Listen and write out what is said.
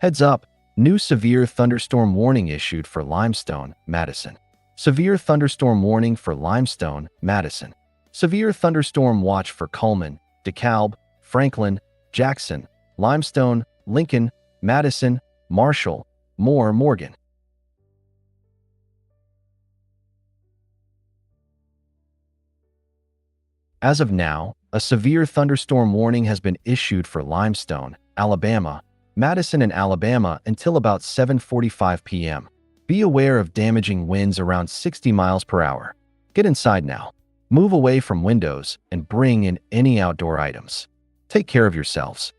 Heads up, new severe thunderstorm warning issued for Limestone, Madison. Severe thunderstorm warning for Limestone, Madison. Severe thunderstorm watch for Cullman, DeKalb, Franklin, Jackson, Limestone, Lincoln, Madison, Marshall, Moore, Morgan. As of now, a severe thunderstorm warning has been issued for Limestone, Alabama, Madison and Alabama until about 7:45 p.m. Be aware of damaging winds around 60 miles per hour. Get inside now. Move away from windows and bring in any outdoor items. Take care of yourselves.